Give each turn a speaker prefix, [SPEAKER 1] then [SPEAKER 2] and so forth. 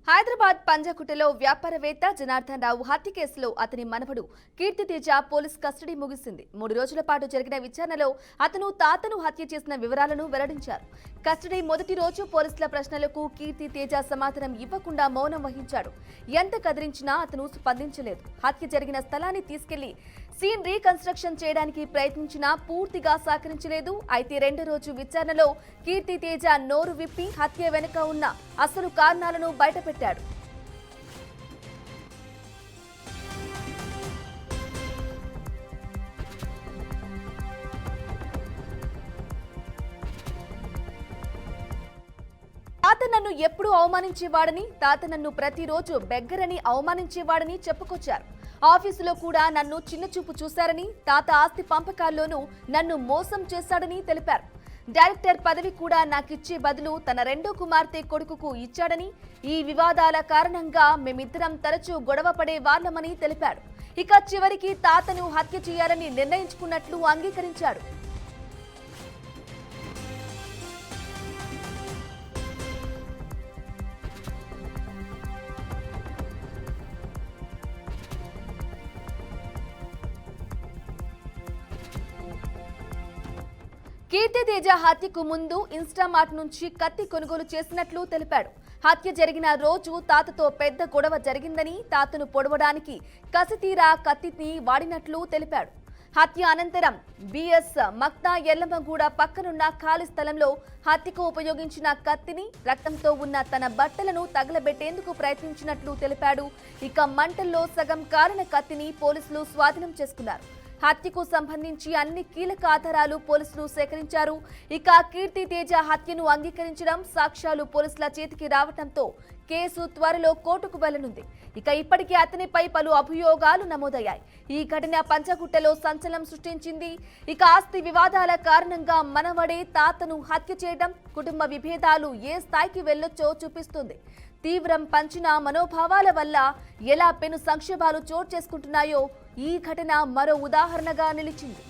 [SPEAKER 1] హైదరాబాద్ పంజాగుట్టలో వ్యాపారవేత్త జనార్దన్ రావు హత్య కేసులో అతని మనవడు కీర్తితేజ పోలీస్ కస్టడీ ముగిసింది. 3 రోజుల పాటు జరిగిన విచారణలో అతను తాతను హత్య చేసిన వివరాలను వెల్లడించారు. కస్టడీ మొదటి రోజు పోలీసుల ప్రశ్నలకు కీర్తితేజ సమాధానం ఇవ్వకుండా మౌనం వహించాడు. ఎంత కదిలించినా అతను స్పందించలేదు. హత్య జరిగిన స్థలాన్ని తీసుకెళ్లి సీన్ రీకన్స్ట్రక్షన్ చేయడానికి ప్రయత్నించినా పూర్తిగా సహకరించలేదు. అయితే రెండో రోజు విచారణలో కీర్తితేజ నోరు విప్పి హత్య వెనుక ఉన్న అసలు కారణాలను బయటపెట్టాడు. తాత నన్ను ఎప్పుడూ అవమానించేవాడని, తాత నన్ను ప్రతిరోజు బెగ్గరని అవమానించేవాడని చెప్పుకొచ్చారు. ఆఫీసులో కూడా నన్ను చిన్నచూపు చూశారని, తాత ఆస్తి పంపకాల్లోనూ నన్ను మోసం చేశాడని తెలిపారు. డైరెక్టర్ పదవి కూడా నాకిచ్చే బదులు తన రెండో కుమార్తె కొడుకుకు ఇచ్చాడని, ఈ వివాదాల కారణంగా మేమిద్దరం తరచూ గొడవ పడే వాళ్లమని తెలిపాడు. ఇక చివరికి తాతను హత్య చేయాలని నిర్ణయించుకున్నట్లు అంగీకరించాడు. కీర్తితేజ హత్యకు ముందు ఇన్స్టామార్ట్ నుంచి కత్తి కొనుగోలు చేసినట్లు తెలిపాడు. హత్య జరిగిన రోజు తాతతో పెద్ద గొడవ జరిగిందని, తాతను పొడవడానికి కసితీరా కత్తిని వాడినట్లు తెలిపాడు. హత్య అనంతరం బిఎస్ మక్తా ఎల్లమ్మగూడ పక్కనున్న ఖాళీ స్థలంలో హత్యకు ఉపయోగించిన కత్తిని, రక్తంతో ఉన్న తన బట్టలను తగలబెట్టేందుకు ప్రయత్నించినట్లు తెలిపాడు. ఇక మంటల్లో సగం కాలిన కత్తిని పోలీసులు స్వాధీనం చేసుకున్నారు. హత్యకు సంబంధించి అన్ని కీలక ఆధారాలు పోలీసులు సేకరించారు. ఇక కీర్తితేజ హత్యను అంగీకరించడం, సాక్ష్యాలు పోలీసుల చేతికి రావడంతో కేసు త్వరలో కోర్టుకు వెళ్లనుంది. ఇక ఇప్పటికే అతనిపై పలు అభియోగాలు నమోదయ్యాయి. ఈ ఘటన పంజాగుట్టలో సంచలనం సృష్టించింది. ఇక ఆస్తి వివాదాల కారణంగా మనవడే తాతను హత్య చేయడం, కుటుంబ విభేదాలు ఏ స్థాయికి వెళ్లొచ్చో చూపిస్తుంది. తీవ్రం పంచిన మనోభావాల వల్ల ఎలా పెను సంక్షోభాలు చోటు చేసుకుంటున్నాయో ఈ ఘటన మరో ఉదాహరణగా నిలిచింది.